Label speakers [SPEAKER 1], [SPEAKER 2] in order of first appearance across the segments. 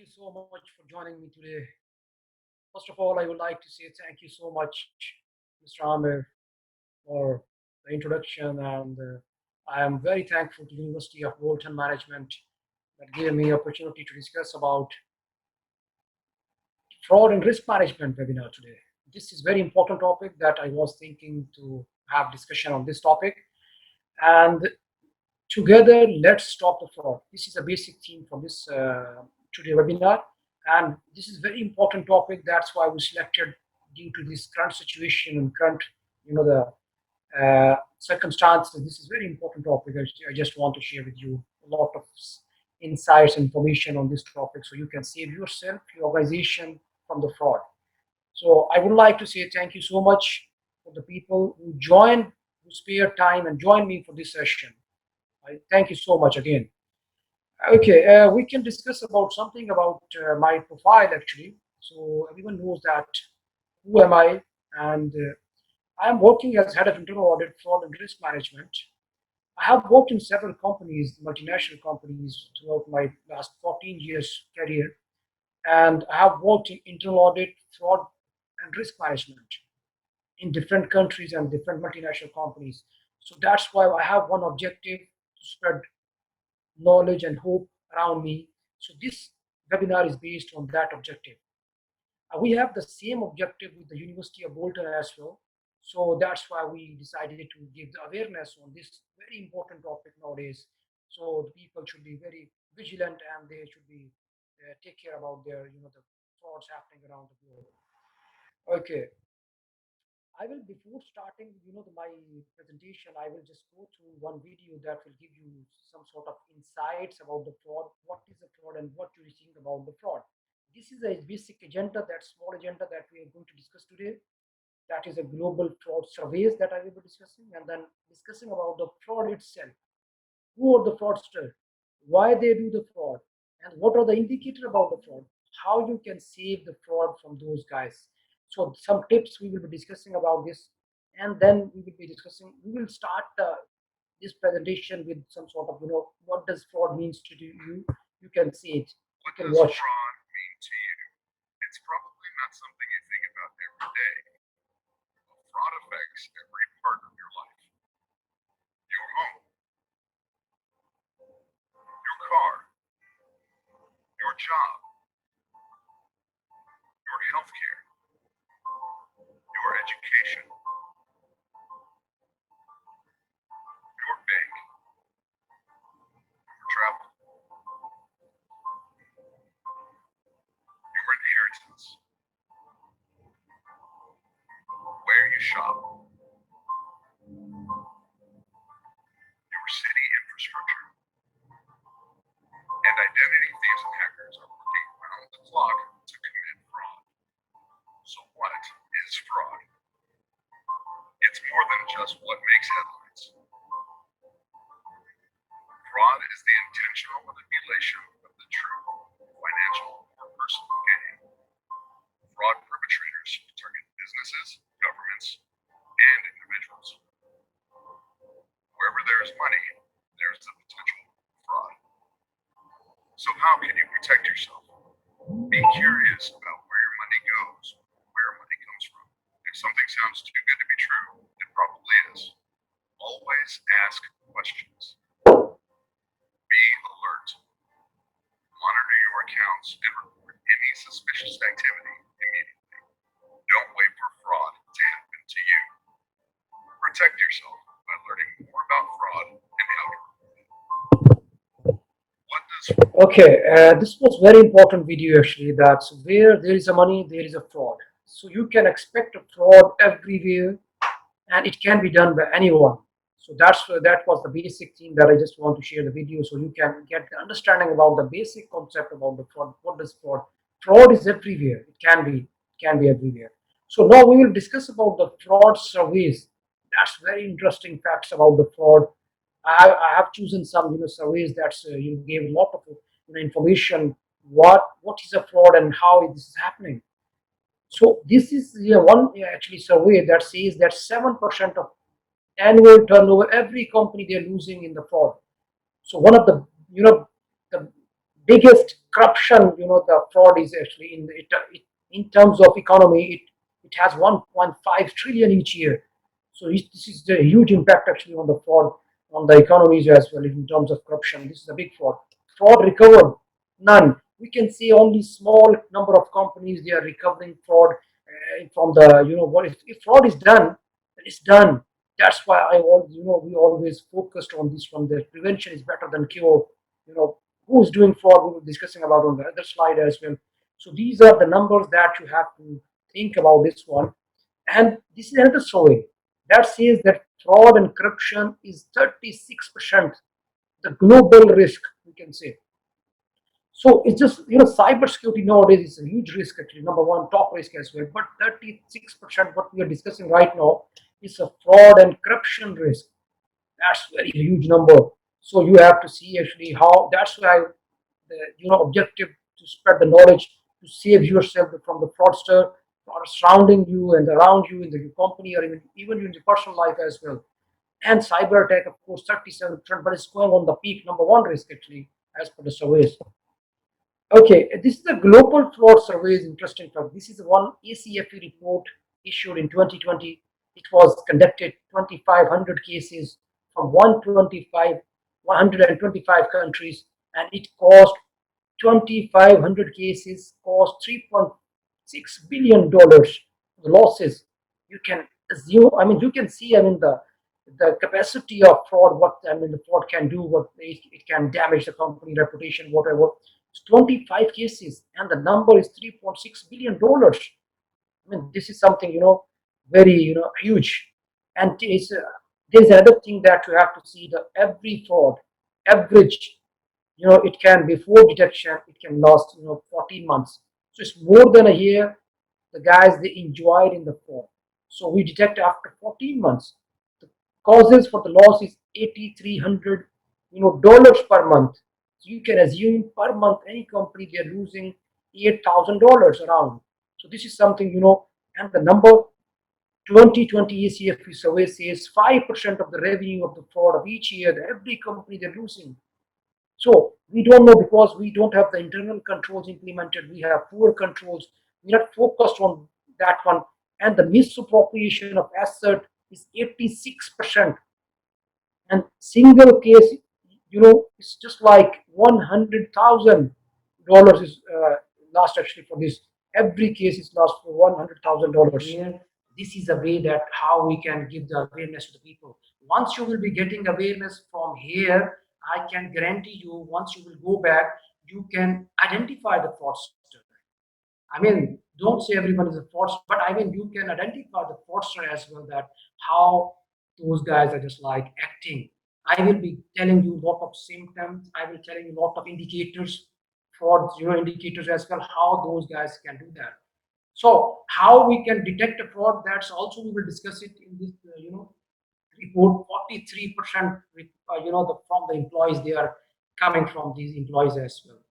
[SPEAKER 1] you so much for joining me today. First of all, I would like to say thank you so much, Mr. Amir, for the introduction, and I am very thankful to the University of Bolton Management that gave me opportunity to discuss about fraud and risk management webinar today. This is very important topic that I was thinking to have discussion on this topic, and together let's stop the fraud. This is a basic theme for this today webinar, and this is very important topic. That's why we selected due to this current situation and current, the circumstances. This is very important topic. I just want to share with you a lot of insights, information on this topic, so you can save yourself, your organization from the fraud. So I would like to say thank you so much for the people who joined, who spare time and join me for this session. I thank you so much again. Okay, we can discuss about something about my profile actually. So everyone knows that who am I, and I am working as head of internal audit, fraud and risk management. I have worked in several companies, multinational companies, throughout my last 14 years career, and I have worked in internal audit, fraud and risk management in different countries and different multinational companies. So that's why I have one objective to spread knowledge and hope around me. So this webinar is based on that objective. We have the same objective with the University of Bolton as well. So that's why we decided to give the awareness on this very important topic nowadays. So the people should be very vigilant and they should be take care about their, the frauds happening around the globe. Okay, I will, before starting, my presentation, I will just go through one video that will give you some sort of insights about the fraud, what is the fraud and what do you think about the fraud. This is a basic agenda, that small agenda that we are going to discuss today. That is a global fraud surveys that I will be discussing, and then discussing about the fraud itself. Who are the fraudsters? Why they do the fraud? And what are the indicators about the fraud? How you can save the fraud from those guys. So some tips we will be discussing about this, and then we will be discussing. We will start this presentation with some sort of what does fraud means to you. You can see it. You
[SPEAKER 2] What
[SPEAKER 1] can
[SPEAKER 2] does
[SPEAKER 1] watch.
[SPEAKER 2] fraud mean to you? It's probably not something you think about every day. But fraud affects every part of your life. Your home, your car, your job, your healthcare, your education, your bank, your travel, your inheritance, where you shop, your city infrastructure, and identity thieves and hackers are working around the clock to commit fraud. So what is fraud? It's more than just what makes headlines. Fraud is the intentional manipulation of the truth, financial or personal gain. Fraud perpetrators target businesses, governments, and individuals. Wherever there is money, there is the potential for fraud. So how can you protect yourself? Be curious about where your money goes, where money comes from. If something sounds too good to be true, it probably is. Always ask questions. Be alert. Monitor your accounts and report any suspicious activity immediately. Don't wait for fraud to happen to you. Protect yourself by learning more about fraud and how to report it. What does
[SPEAKER 1] Okay, this was very important video actually. That's where there is a money, there is a fraud. So you can expect a fraud everywhere, and it can be done by anyone. So that was the basic thing that I just want to share the video, so you can get the understanding about the basic concept about the fraud. What does fraud? Fraud is everywhere. It can be everywhere. So now we will discuss about the fraud surveys. That's very interesting facts about the fraud. I have chosen some surveys that gave a lot of information. What is a fraud and how this is happening. So this is one actually survey that says that 7% of annual turnover every company they're losing in the fraud. So one of the the biggest corruption, the fraud is actually in terms of economy, it has 1.5 trillion each year. So this is a huge impact actually on the fraud on the economies as well in terms of corruption. This is a big fraud. Fraud recovered, none. We can see only small number of companies they are recovering fraud from the what if fraud is done, then it's done. That's why I always we always focused on this from the prevention is better than cure. You know who's doing fraud we were discussing about on the other slide as well. So these are the numbers that you have to think about this one. And this is another survey that says that fraud and corruption is 36% the global risk, we can say. So it's just, cybersecurity nowadays is a huge risk actually, number one, top risk as well. But 36% what we are discussing right now is a fraud and corruption risk. That's very huge number. So you have to see actually how, that's why the objective to spread the knowledge to save yourself from the fraudster or surrounding you and around you in the company or even in the personal life as well. And cyber attack, of course, 37%, but it's going on the peak number one risk actually as per the surveys. Okay, this is the global fraud survey is interesting fact. This is one ACFE report issued in 2020. It was conducted 2,500 cases from 125 countries, and it cost 2,500 cases cost $3.6 billion losses. You can assume. I mean, you can see. I mean, the capacity of fraud. What I mean, the fraud can do. What it can damage the company reputation. Whatever. It's 25 cases, and the number is $3.6 billion. I mean, this is something very huge. And there's another thing that you have to see: the every fraud average, it can before detection, it can last 14 months. So it's more than a year. The guys they enjoyed in the fraud. So we detect after 14 months. The causes for the loss is 8,300 dollars per month. So you can assume per month any company they're losing $8,000 around. So this is something and the number 2020 ACFE survey says 5% of the revenue of the fraud of each year, every company they're losing. So we don't know because we don't have the internal controls implemented. We have poor controls. We're not focused on that one. And the misappropriation of asset is 86%. And single case, it's just like $100,000 is lost actually for this. Every case is lost for $100,000. Here, this is a way that how we can give the awareness to the people. Once you will be getting awareness from here, I can guarantee you, once you will go back, you can identify the fraudster. I mean, don't say everyone is a fraudster, but I mean, you can identify the fraudster as well, that how those guys are just like acting. I will be telling you a lot of symptoms. I will telling you a lot of indicators, fraud, indicators as well, how those guys can do that. So how we can detect a fraud, that's also we will discuss it in this, report. 43% with, from the employees, they are coming from these employees as well.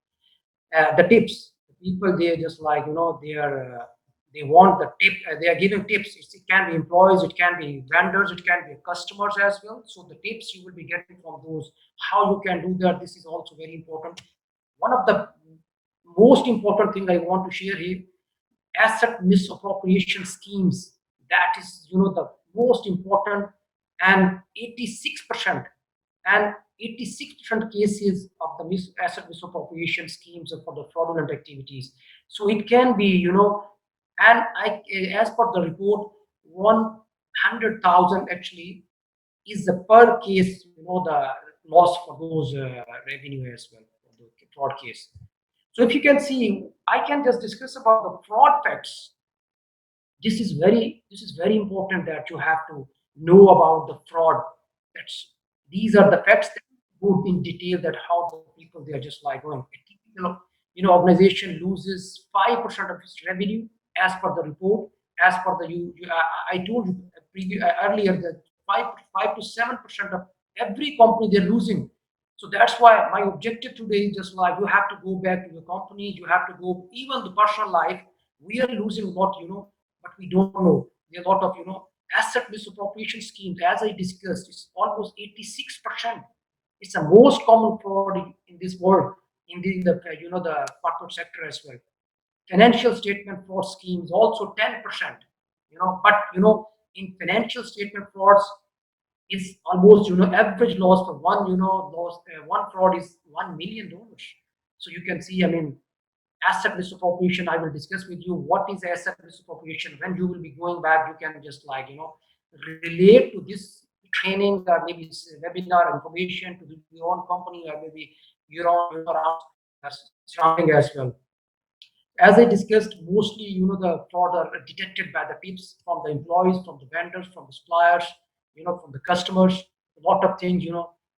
[SPEAKER 1] The tips, the people they just like they are they want the tip. They are giving tips. It can be employees, it can be vendors, it can be customers as well. So the tips you will be getting from those, how you can do that. This is also very important. One of the most important thing I want to share here, asset misappropriation schemes. That is the most important, and 86% and 86% cases of the asset misappropriation schemes are for the fraudulent activities. So it can be and as per the report, 100,000 actually is the per case the loss for those revenue as well for the fraud case. So if you can see, I can just discuss about the fraud facts. This is very important that you have to know about the fraud. That's These are the facts that go in detail that how the people they are just like going. A typical organization loses 5% of its revenue as per the report. As per the I told you earlier that 5 to 7% of every company they're losing. So that's why my objective today is just like you have to go back to your company, you have to go even the personal life. We are losing a lot, but we don't know. There are a lot of asset misappropriation schemes. As I discussed, it's almost 86%. It's the most common fraud in this world. in the the corporate sector as well. Financial statement fraud schemes also 10%. But in financial statement frauds is almost average loss for one fraud is $1 million. So you can see, I mean, asset misappropriation. I will discuss with you what is asset misappropriation. When you will be going back, you can just relate to this training or maybe webinar information to your own company or maybe your own around surrounding as well. As I discussed, mostly the fraud are detected by the tips from the employees, from the vendors, from the suppliers, from the customers. A lot of things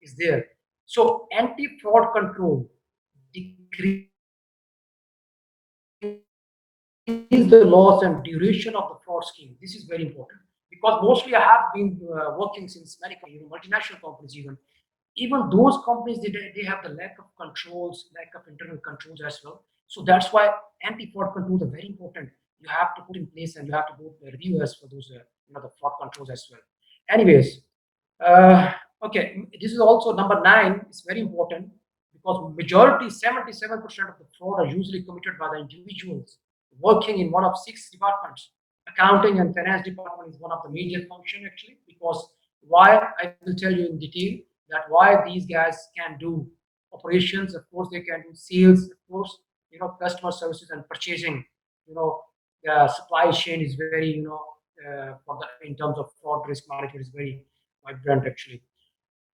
[SPEAKER 1] is there. So anti-fraud control decrease the loss and duration of the fraud scheme. This is very important because mostly I have been working since many companies, multinational companies even those companies they have the lack of controls, lack of internal controls as well. So that's why anti-fraud controls are very important. You have to put in place and you have to go review as for those the fraud controls as well. Anyways, okay, this is also number nine. It's very important because majority 77% of the fraud are usually committed by the individuals working in one of six departments. Accounting and finance department is one of the major function actually, because why, I will tell you in detail that why these guys can do operations. Of course they can do sales, of course customer services and purchasing. you know the supply chain is very for the in terms of fraud risk management is very vibrant actually.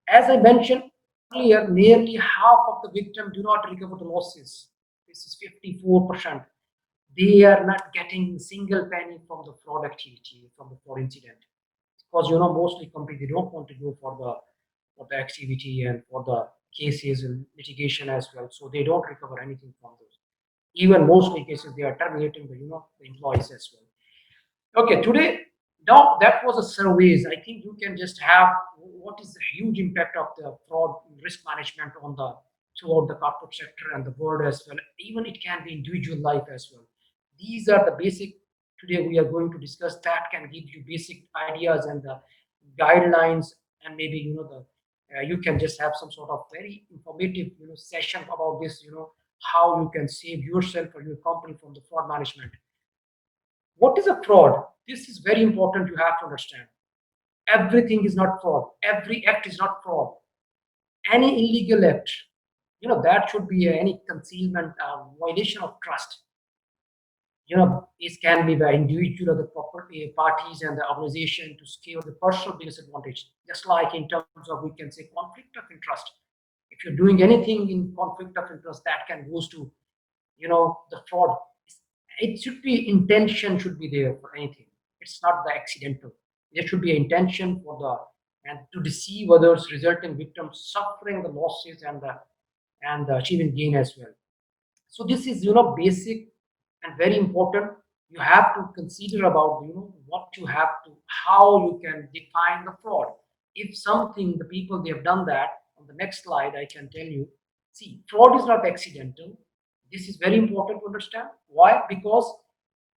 [SPEAKER 1] As I mentioned earlier, nearly half of the victims do not recover the losses. This is 54%. They are not getting single penny from the fraud activity, from the fraud incident. Because mostly companies they don't want to go for the activity and for the cases and litigation as well. So they don't recover anything from those. Even mostly cases they are terminating the employees as well. Okay, today, now that was a surveys. I think you can just have what is the huge impact of the fraud risk management on the throughout the corporate sector and the world as well. Even it can be individual life as well. These are the basic. Today we are going to discuss that can give you basic ideas and the guidelines, and maybe you can just have some sort of very informative session about this. How you can save yourself or your company from the fraud management. What is a fraud? This is very important. You have to understand. Everything is not fraud. Every act is not fraud. Any illegal act, that should be any concealment, violation of trust. It can be the individual or the property parties and the organization to secure the personal business advantage. Just like in terms of we can say conflict of interest. If you're doing anything in conflict of interest, that can goes to the fraud. It should be intention should be there for anything. It's not the accidental. There should be intention for the and to deceive others, resulting victims suffering the losses and the achieving gain as well. So this is basic and very important. You have to consider about what you have to how you can define the fraud. If something the people they have done that, on the next slide I can tell you. See, fraud is not accidental. This is very important to understand. Why? Because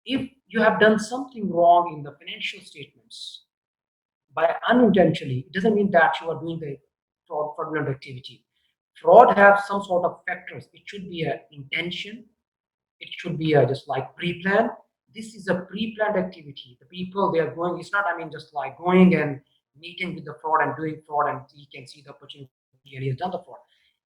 [SPEAKER 1] if you have done something wrong in the financial statements by unintentionally, it doesn't mean that you are doing the fraudulent activity. Fraud have some sort of factors. It should be an intention. It should be just like pre-plan. This is a pre-planned activity. The people they are going. It's not. I mean, just like going and meeting with the fraud and doing fraud, and he can see the opportunity and he has done the fraud.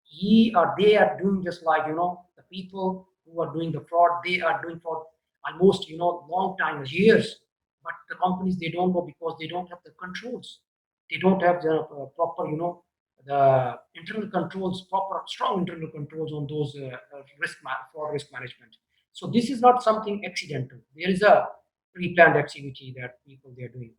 [SPEAKER 1] He or they are doing just like the people who are doing the fraud. They are doing fraud almost long time, years. But the companies they don't know because they don't have the controls. They don't have the proper the internal controls, proper strong internal controls on those fraud risk management. So this is not something accidental. There is a pre-planned activity that people they are doing.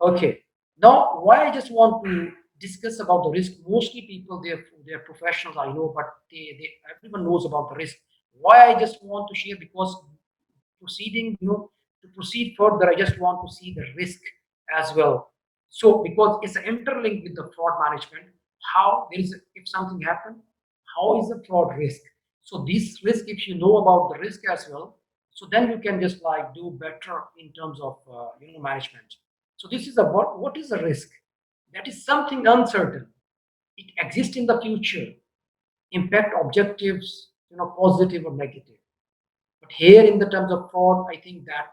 [SPEAKER 1] Okay. Now, why I just want to discuss about the risk. Mostly people they're professionals I know, but they everyone knows about the risk. Why I just want to share because proceeding to proceed further, I just want to see the risk as well. So because it's interlinked with the fraud management, how there is if something happened, how is the fraud risk? So this risk, if you know about the risk as well, so then you can just like do better in terms of management. So this is a what is the risk? That is something uncertain. It exists in the future. impact objectives, positive or negative. But here, in the terms of fraud, I think that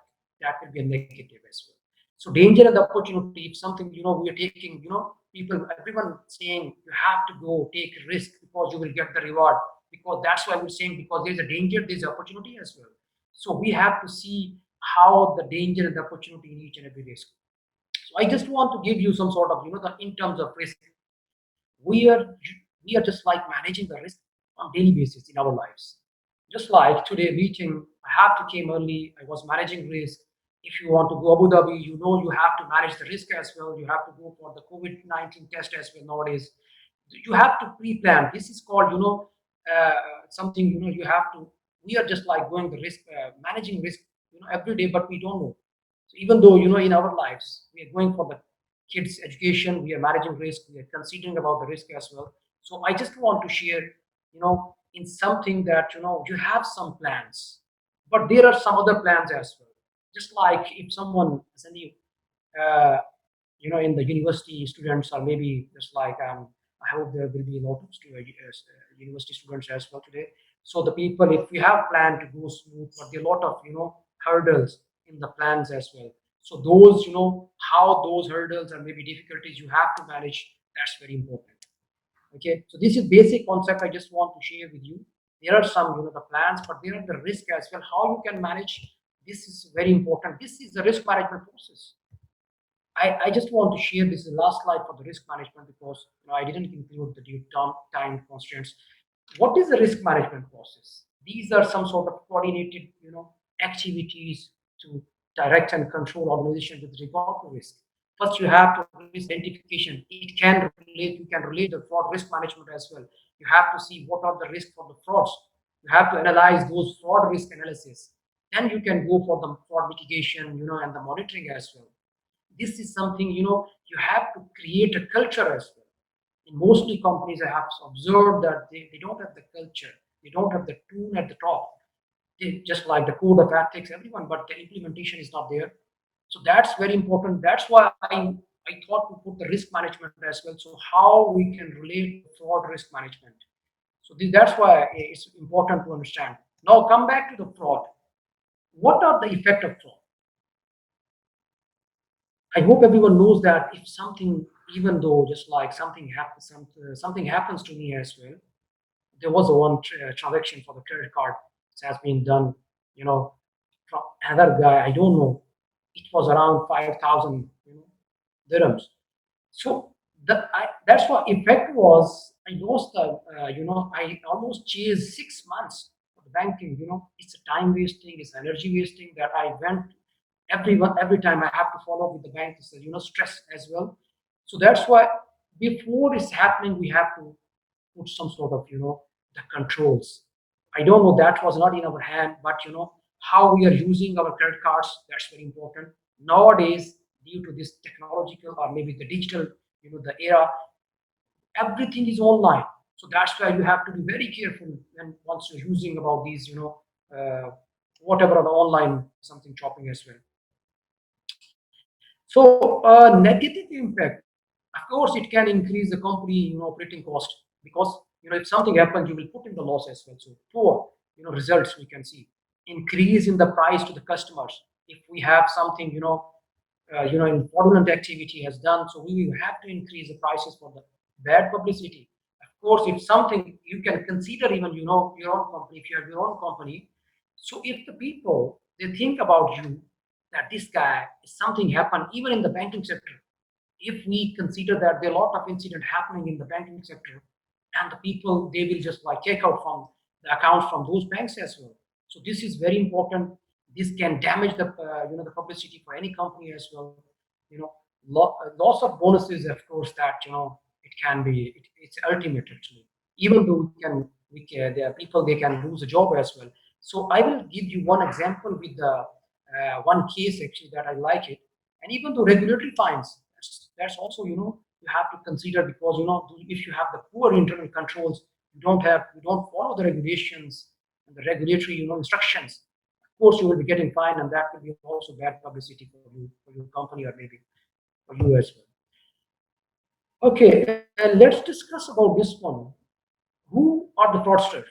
[SPEAKER 1] will be a negative as well. So danger and the opportunity. If something we are taking, people, everyone saying you have to go take risk because you will get the reward. Because that's why we're saying, because there's a danger, there's opportunity as well. So we have to see how the danger and the opportunity in each and every risk. So I just want to give you some sort of, the in terms of risk, we are we are just like managing the risk on daily basis in our lives. Just like today meeting, I have to came early. I was managing risk. If you want to go Abu Dhabi, you have to manage the risk as well. You have to go for the COVID-19 test as well nowadays. You have to pre-plan. This is called, uh, something, you have to. We are just like going the risk, managing risk, every day, but we don't know. So even though, in our lives, we are going for the kids' education, we are managing risk, we are considering about the risk as well. So I just want to share, in something that, you have some plans, but there are some other plans as well. Just like if someone, uh, in the university students, or maybe just like, I hope there will be a lot of university students as well today. So the people, if we have planned to go smooth, but there are a lot of hurdles in the plans as well. So those, how those hurdles and maybe difficulties you have to manage, that's very important. Okay, so this is basic concept I just want to share with you. There are some, the plans, but there are the risk as well, how you can manage. This is very important. This is the risk management process. I just want to share, this is the last slide for the risk management, because I didn't include the due time constraints. What is the risk management process? These are some sort of coordinated, activities to direct and control organization with regard to risk. First, you have to risk identification. It can relate, you can relate the fraud risk management as well. You have to see what are the risks for the frauds. You have to analyze those fraud risk analysis. Then you can go for the fraud mitigation, and the monitoring as well. This is something, you have to create a culture as well. In mostly companies, I have observed that they don't have the culture, they don't have the tune at the top. They just like the code of ethics, everyone, but the implementation is not there. So that's very important. That's why I thought to put the risk management as well. So how we can relate fraud risk management. So that's why it's important to understand. Now come back to the fraud. What are the effect of fraud? I hope everyone knows that if something, even though just like something happens, something happens to me as well. There was a one transaction for the credit card that has been done, you know, from another guy. I don't know. It was around 5,000, dirhams. So that's what effect was. I lost the, I almost chased 6 months for the banking. It's a time wasting, it's energy wasting that I went every time I have to follow up with the bank. It's a, stress as well. So that's why before it's happening, we have to put some sort of, the controls. I don't know, that was not in our hand, but how we are using our credit cards, that's very important. Nowadays, due to this technological or maybe the digital, the era, everything is online. So that's why you have to be very careful when once you're using about these, whatever on online something shopping as well. So negative impact, of course, it can increase the company operating cost, because if something happens, you will put in the loss as well. So poor results we can see. Increase in the price to the customers. If we have something in fraudulent activity has done, so we will have to increase the prices for the bad publicity. Of course, if something you can consider, even your own company, if you have your own company, so if the people they think about you that this guy something happened even in the banking sector, if we consider that there are a lot of incident happening in the banking sector, and the people they will just like take out from the accounts from those banks as well. So this is very important. This can damage the the publicity for any company as well. you know Loss of bonuses, of course, that it can be, it's ultimate actually. Even though we can, there are people they can lose a job as well. So I will give you one example with the one case actually that I like it. And even though regulatory fines, that's also you have to consider, because if you have the poor internal controls, you don't follow the regulations and the regulatory instructions, of course you will be getting fined, and that will be also bad publicity for you, for your company, or maybe for you as well. Okay, and let's discuss about this one. Who are the fraudsters?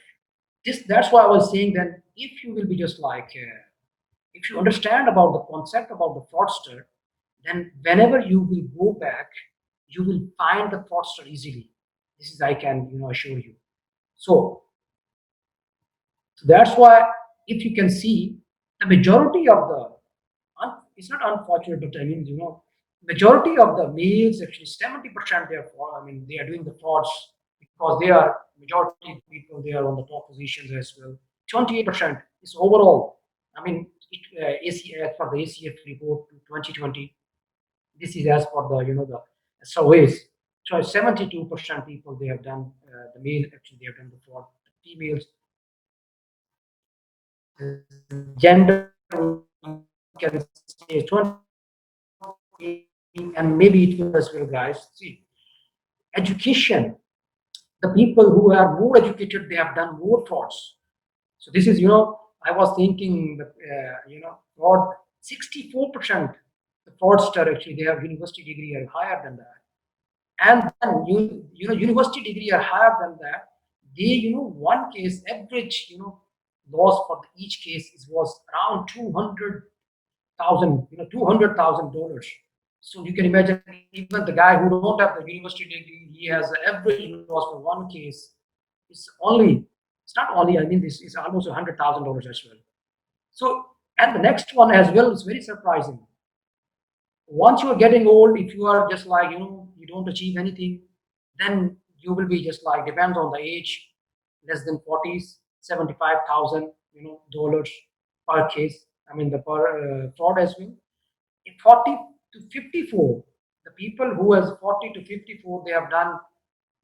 [SPEAKER 1] That's why I was saying that if you will be just like if you understand about the concept about the fraudster, then whenever you will go back, you will find the fraudster easily. This is I can assure you. So that's why if you can see the majority of the it's not unfortunate, but I mean majority of the males actually 70% they are they are doing the frauds because they are majority of people they are on the top positions as well. 28% is overall. I mean, as for the ACF report to 2020, this is as for the the surveys. So 72% people they have done the male actually they have done the fraud. The females, gender we can say 20, and maybe it will as well, guys. See, education. The people who are more educated they have done more frauds. So this is I was thinking that fraud 64% the fraudster actually they have university degree are higher than that. And then university degree are higher than that. They one case average loss for each case is was around 200,000 $200,000. So you can imagine even the guy who don't have the university degree he has an average loss for one case. It's not only I mean this is almost $100,000 as well. So and the next one as well is very surprising. Once you are getting old, if you are just like you don't achieve anything, then you will be just like depends on the age, less than 40s, 75,000 dollars per case. I mean the per fraud as well. In 40 to 54, the people who has 40 to 54 they have done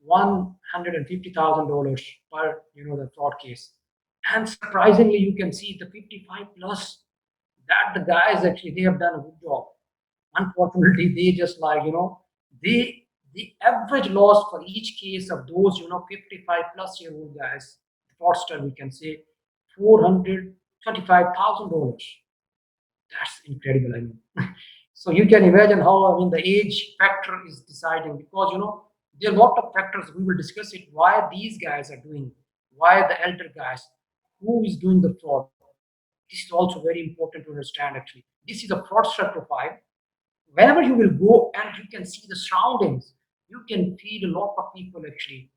[SPEAKER 1] $150,000 per the fraud case. And surprisingly you can see the 55 plus that the guys actually they have done a good job. Unfortunately they just like they the average loss for each case of those 55 plus year old guys fraudster we can say $425,000. That's incredible. I mean, so you can imagine how the age factor is deciding because there are a lot of factors. We will discuss it. Why these guys are doing? Why the elder guys? Who is doing the fraud? This is also very important to understand. Actually, this is a fraudster profile. Whenever you will go and you can see the surroundings, you can feel a lot of people actually.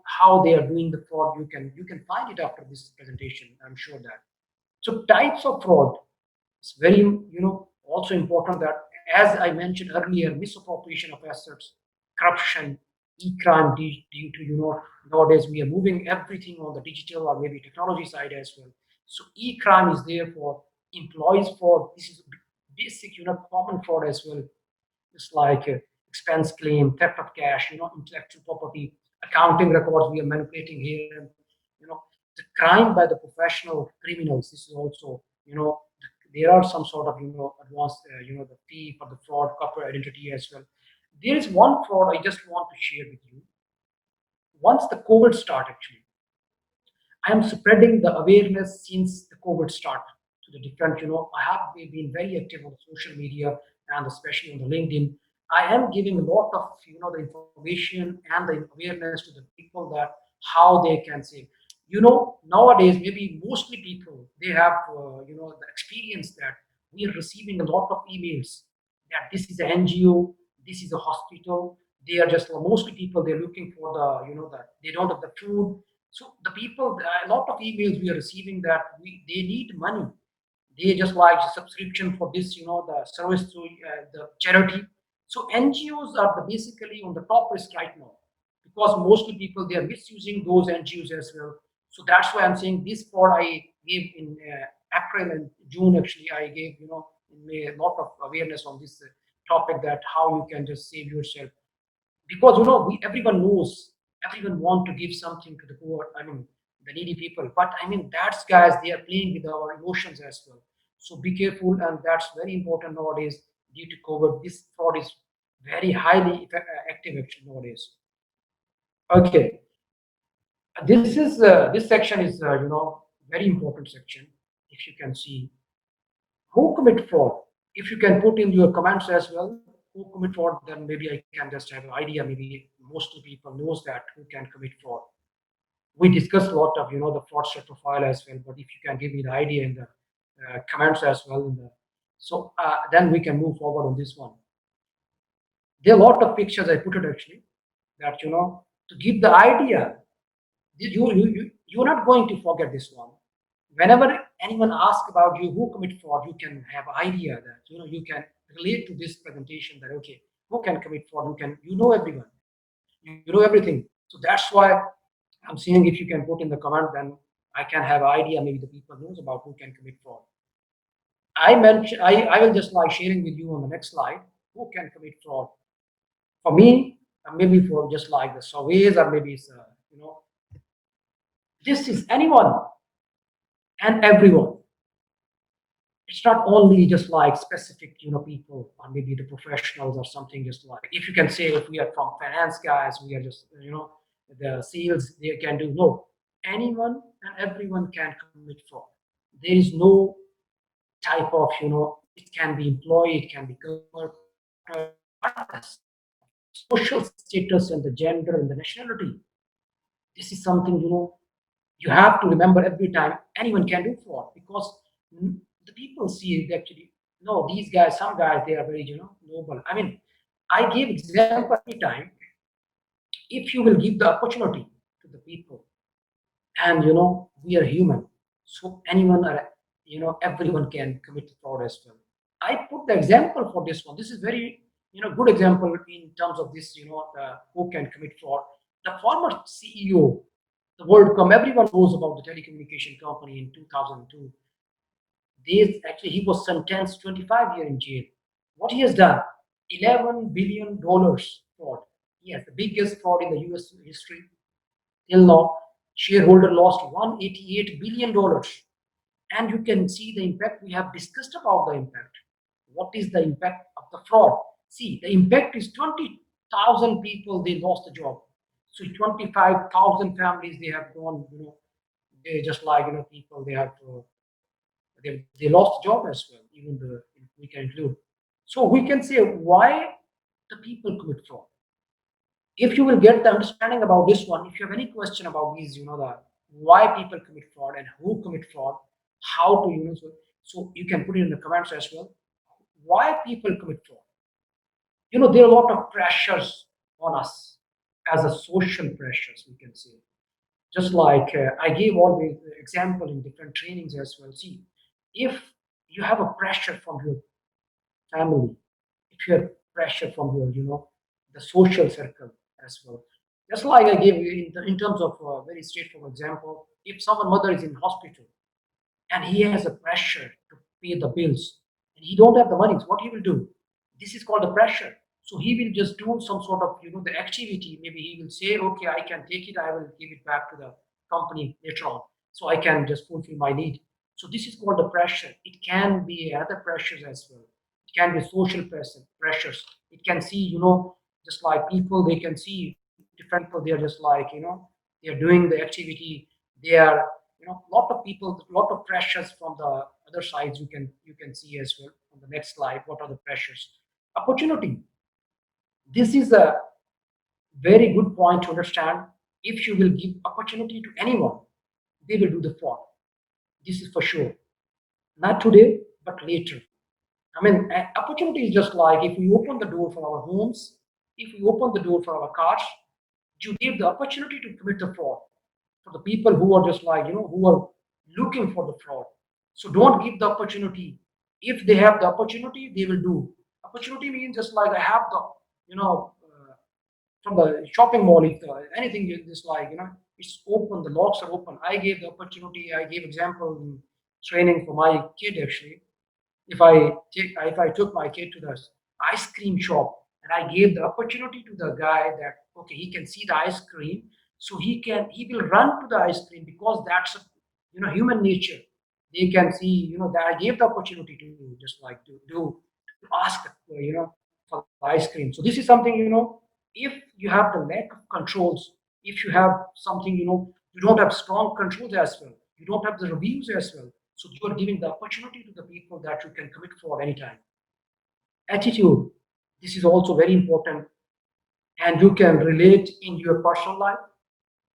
[SPEAKER 1] How they are doing the fraud. You can find it after this presentation. I'm sure that. So types of fraud. It's very, also important that, as I mentioned earlier, misappropriation of assets, corruption, e-crime, due to, nowadays we are moving everything on the digital or maybe technology side as well. So e-crime is there for employees fraud. This is basic, common fraud as well. It's like expense claim, theft of cash, intellectual property, accounting records we are manipulating here. The crime by the professional criminals. This is also, there are some sort of, advanced, the fee for the fraud, corporate identity as well. There is one fraud I just want to share with you. Once the COVID start, actually, I am spreading the awareness since the COVID start to the different, I have been very active on social media and especially on the LinkedIn. I am giving a lot of, the information and the awareness to the people that how they can save. Nowadays, maybe mostly people, they have, the experience that we are receiving a lot of emails that this is an NGO, this is a hospital. They are just mostly people, they're looking for the, that they don't have the food, so the people, a lot of emails we are receiving that they need money. They just like subscription for this, the service to the charity. So NGOs are basically on the top list right now because mostly people they are misusing those NGOs as well. So that's why I'm saying this fraud I gave in April and June. Actually, I gave a lot of awareness on this topic that how you can just save yourself because we everyone knows everyone want to give something to the poor, the needy people, but that's guys they are playing with our emotions as well. So be careful, and that's very important nowadays. Due to COVID, this fraud is very highly active actually nowadays. Okay, this section is very important section. If you can see who commit fraud, if you can put in your comments as well who commit fraud, then maybe I can just have an idea. Maybe most of the people knows that who can commit fraud. We discussed a lot of the fraudster profile as well. But if you can give me the idea in the comments as well, then we can move forward on this one. There are a lot of pictures I put it actually that to give the idea. You're not going to forget this one. Whenever anyone asks about you who commit fraud, you can have idea that you can relate to this presentation that okay, who can commit fraud? You know everyone, you know everything. So that's why I'm saying if you can put in the comment, then I can have idea. Maybe the people knows about who can commit fraud. I will just like sharing with you on the next slide who can commit fraud. For me, maybe for just like the surveys or maybe it's, this is anyone and everyone. It's not only just like specific people or maybe the professionals or something. Just like if you can say if we are from finance guys, we are just the sales they can do. No, anyone and everyone can commit fraud. There is no type of it can be employee, it can be customer, regardless social status and the gender and the nationality. This is something you have to remember every time. Anyone can do fraud because the people see it actually. No, these guys, some guys, they are very noble. I mean, I give example every time. If you will give the opportunity to the people, and we are human, so anyone or everyone can commit fraud as well. I put the example for this one. This is very good example in terms of this who can commit fraud. The former CEO, the WorldCom, everyone knows about the telecommunication company in 2002. Actually, he was sentenced 25 years in jail. What he has done, $11 billion fraud. Yes, the biggest fraud in the US history till now. Shareholder lost $188 billion. And you can see the impact. We have discussed about the impact. What is the impact of the fraud? See, the impact is 20,000 people, they lost the job. So 25,000 families, they have gone, they just like, people, they have to, they lost job as well, even we can include. So we can say why the people commit fraud. If you will get the understanding about this one, if you have any question about these, the why people commit fraud and who commit fraud, how to, so you can put it in the comments as well. Why people commit fraud? There are a lot of pressures on us as a social pressures, we can say. Just like I gave all the example in different trainings as well. See, if you have a pressure from your family, if you have pressure from your, the social circle as well. Just like I gave you in terms of a very straightforward example, if someone mother is in hospital and he has a pressure to pay the bills and he don't have the money, so what he will do? This is called the pressure. So he will just do some sort of the activity. Maybe he will say, okay, I can take it, I will give it back to the company later on, so I can just fulfill my need. So this is called the pressure. It can be other pressures as well. It can be social pressures. It can see just like people, they can see different people. They are just like they are doing the activity. They are lot of people, lot of pressures from the other sides. You can see as well on the next slide. What are the pressures? Opportunity. This is a very good point to understand. If you will give opportunity to anyone, they will do the fraud. This is for sure. Not today, but later. I mean, opportunity is just like if we open the door for our homes, if we open the door for our cars, you give the opportunity to commit the fraud for the people who are just like, who are looking for the fraud. So don't give the opportunity. If they have the opportunity, they will do. Opportunity means just like I have the, from the shopping mall, if anything is like, it's open, the locks are open. I gave the opportunity, I gave example in training for my kid actually. If I took my kid to the ice cream shop and I gave the opportunity to the guy that okay, he can see the ice cream, so he will run to the ice cream because that's human nature. They can see that I gave the opportunity to just like to ask for the ice cream. So this is something if you have the lack of controls, if you have something you don't have strong controls as well, you don't have the reviews as well, so you are giving the opportunity to the people that you can commit fraud anytime. Attitude. This is also very important, and you can relate in your personal life.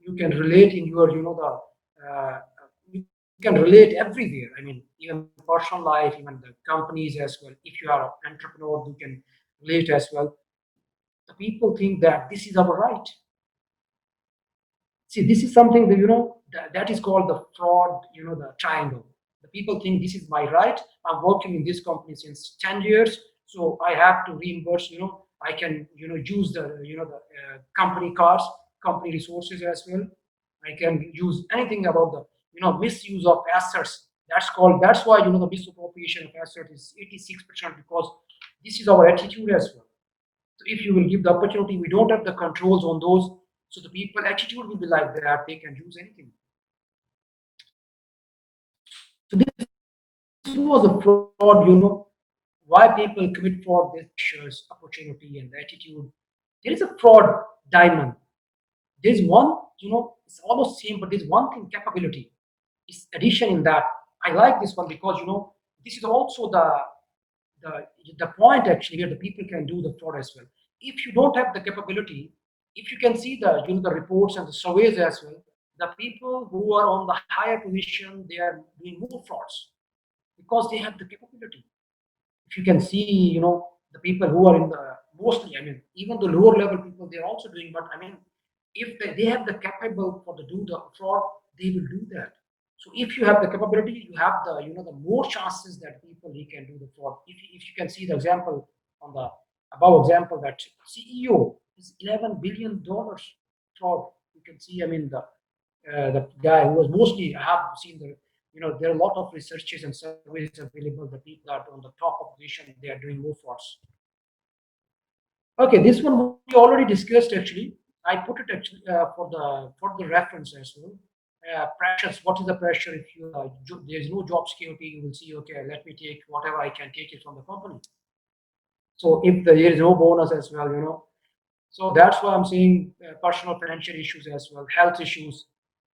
[SPEAKER 1] you can relate in your, you can relate everywhere. I mean, even personal life, even the companies as well. If you are an entrepreneur, you can relate as well. The people think that this is our right. See, this is something that, that is called the fraud, the triangle. The people think this is my right. I'm working in this company since 10 years, so I have to reimburse, I can, use the, company cars, company resources as well. I can use anything about the, misuse of assets. That's why, the misappropriation of assets is 86% because this is our attitude as well. So if you will give the opportunity, we don't have the controls on those. So the people attitude will be like that. They can use anything. So this was a fraud, why people commit fraud, this pressures, opportunity, and the attitude. There is a fraud diamond. There's one, it's almost same, but there's one thing, capability. Is addition in that. I like this one because this is also the the point actually where the people can do the fraud as well. If you don't have the capability, if you can see the the reports and the surveys as well, the people who are on the higher position they are doing more frauds because they have the capability. If you can see, the people who are in the mostly, I mean, even the lower level people they're also doing, but I mean, if they have the capable for to do the fraud, they will do that. So if you have the capability, you have the the more chances that people he can do the fraud. If you can see the example on the above example that CEO is $11 billion fraud. You can see, I mean, the guy who was mostly I have seen the there are a lot of researches and surveys available. The people that on the top of position they are doing more frauds. Okay, this one we already discussed actually. I put it actually for the reference as well. Pressures. What is the pressure if you there is no job security? You will see. Okay, let me take whatever I can take it from the company. So if there is no bonus as well, so that's why I'm saying personal financial issues as well, health issues.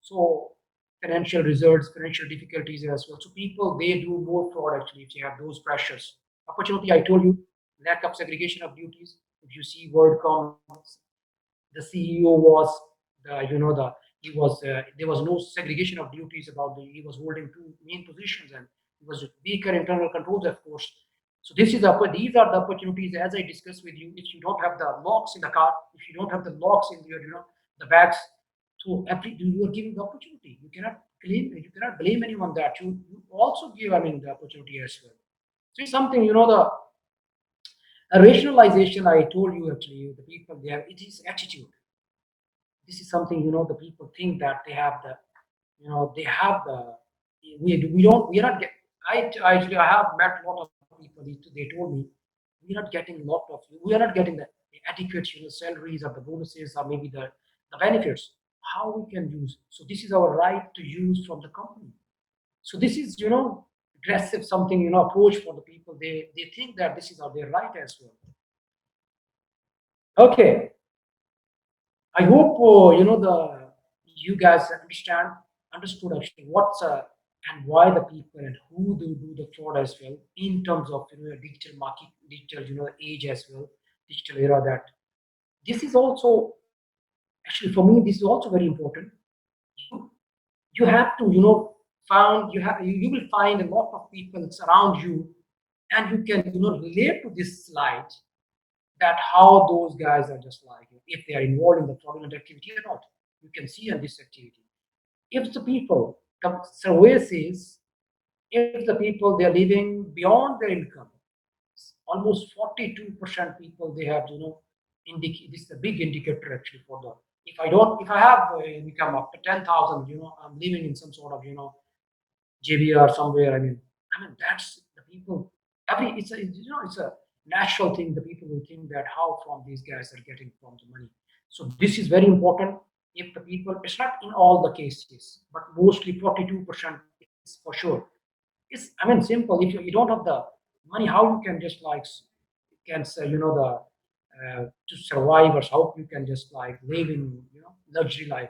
[SPEAKER 1] So financial results, financial difficulties as well. So people they do more fraud actually if they have those pressures. Opportunity, I told you, lack of segregation of duties. If you see WorldCom, the CEO was the he was there was no segregation of duties about the he was holding two main positions and he was weaker internal controls of course. So these are the opportunities as I discussed with you. If you don't have the locks in the car, if you don't have the locks in your the bags, so you are giving the opportunity. You cannot blame anyone that you also give, I mean, the opportunity as well. So it's something the a rationalization I told you actually the people they have it is attitude. This is something the people think that they have the they have the we don't we are not get I actually I have met a lot of people they told me we are not getting a lot of we are not getting the adequate salaries or the bonuses or maybe the benefits how we can use. So this is our right to use from the company. So this is aggressive something approach for the people. They think that this is their right as well. Okay, I hope the you guys understood actually what's and why the people and who do the fraud as well in terms of digital market, digital age as well, digital era. That this is also actually for me this is also very important. You you have to found you will find a lot of people around you, and you can relate to this slide that how those guys are just like if they are involved in the fraudulent activity or not. You can see on this activity. If the people, the survey says, if the people they are living beyond their income, almost 42% people they have indicate this is a big indicator actually for the if I have income up to 10,000, I'm living in some sort of JB or somewhere. I mean that's the people. It's a natural thing. The people will think that how from these guys are getting from the money. So this is very important. If the people, it's not in all the cases, but mostly 42% is for sure. It's I mean simple. If you don't have the money, how you can just like can say the to survive or how you can just like live in luxury life.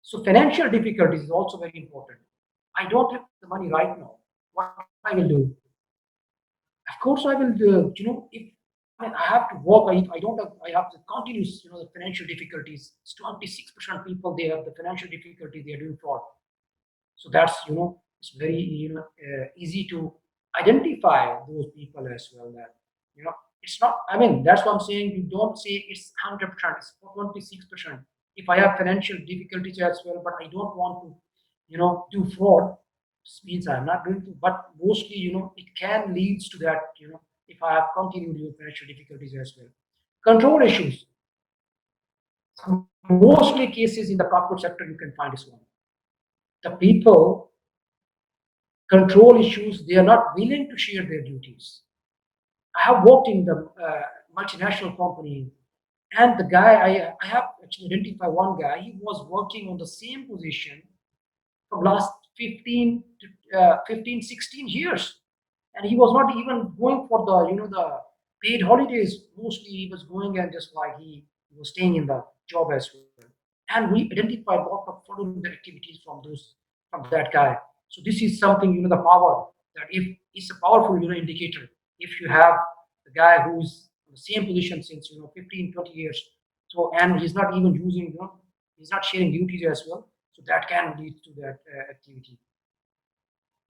[SPEAKER 1] So financial difficulties is also very important. I don't have the money right now. What I will do? Of course, I will. If I mean, I have to work. I don't have, I have to continue, the financial difficulties. It's 26% people, they have the financial difficulty, they are doing fraud. So that's, it's very, easy to identify those people as well. That, it's not, I mean, that's what I'm saying. You don't say it's 100%, it's 26%. If I have financial difficulties as well, but I don't want to, do fraud, this means I'm not going to, but mostly, it can leads to that, if I have continued with financial difficulties as well. Control issues. Mostly cases in the corporate sector you can find this one. The people control issues, they are not willing to share their duties. I have worked in the multinational company, and the guy, I have actually identified one guy, he was working on the same position from last 15, 16 years. And he was not even going for the, the paid holidays. Mostly he was going and just like he was staying in the job as well. And we identified a lot of fraudulent activities from that guy. So this is something, the power, that if it's a powerful, indicator. If you have the guy who's in the same position since 15, 20 years, so and he's not even using, he's not sharing duties as well. So that can lead to that activity.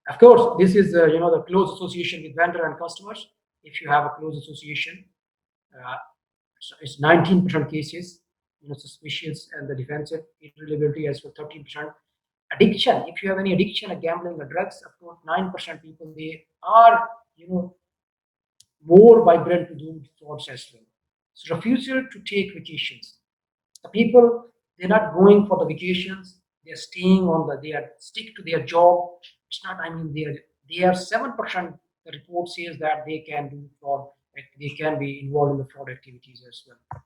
[SPEAKER 1] Of course, this is the close association with vendor and customers. If you have a close association, uh, so it's 19% cases, suspicious and the defensive irreliability as well 13%. Addiction, if you have any addiction, gambling or drugs, of course 9% people they are more vibrant to do frauds as well. So refusal to take vacations. The people they're not going for the vacations. They're staying on the. They are stick to their job. It's not. I mean, they are 7%. The report says that they can do fraud. They can be involved in the fraud activities as well.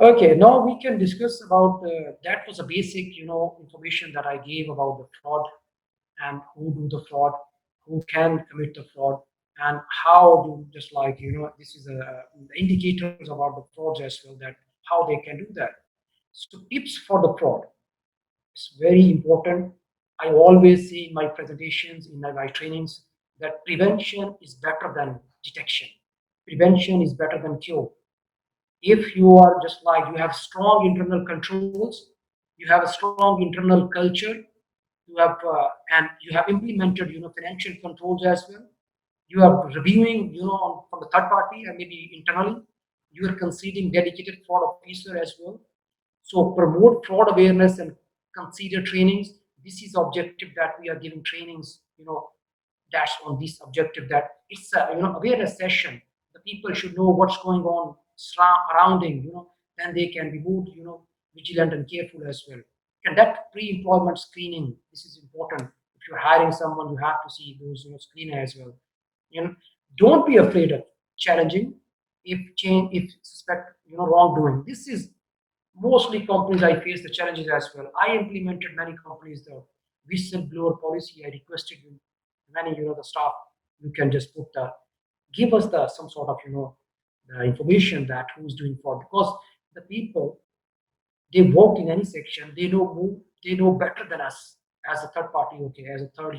[SPEAKER 1] Okay, now we can discuss about that was a basic, information that I gave about the fraud and who do the fraud, who can commit the fraud, and how do just like this is the indicators about the frauds as well that how they can do that. So tips for the fraud is very important. I always say in my presentations, in my trainings, that prevention is better than detection. Prevention is better than cure. If you are just like you have strong internal controls, you have a strong internal culture, you have and you have implemented financial controls as well, you are reviewing from the third party and maybe internally, you are considering dedicated fraud officer as well. So promote fraud awareness and consider trainings. This is objective that we are giving trainings, that's on this objective that it's a awareness session. The people should know what's going on surrounding, then they can be more, vigilant and careful as well. Conduct pre-employment screening. This is important. If you're hiring someone, you have to see those, screen as well. You know, don't be afraid of challenging if suspect wrongdoing. This is mostly companies I face the challenges as well. I implemented many companies the whistleblower policy. I requested many the staff, you can just put the give us the some sort of the information that who's doing fraud, because the people they work in any section, they know better than us as a third party, okay, as a third,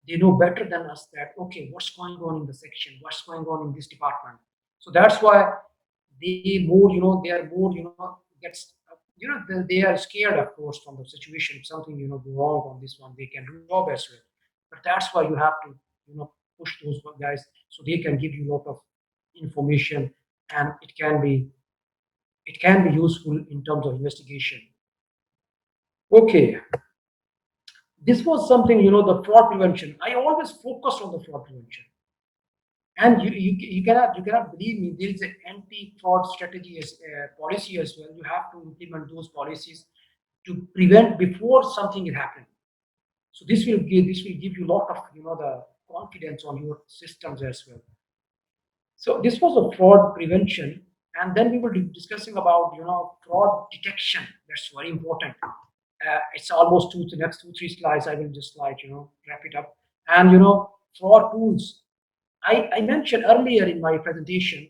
[SPEAKER 1] they know better than us that okay, what's going on in the section, what's going on in this department. So that's why they more, they are more, gets, they are scared, of course, from the situation. If something, go wrong on this one, they can do job as well. But that's why you have to, push those guys so they can give you a lot of information, and it can be useful in terms of investigation. Okay, this was something, the fraud prevention. I always focus on the fraud prevention. And you cannot believe me. There is an anti-fraud strategy as policy as well. You have to implement those policies to prevent before something is happening. So this will give you a lot of the confidence on your systems as well. So this was a fraud prevention, and then we will be discussing about fraud detection. That's very important. It's almost the next 2 3 slides. I will just like wrap it up. And fraud tools. I mentioned earlier in my presentation,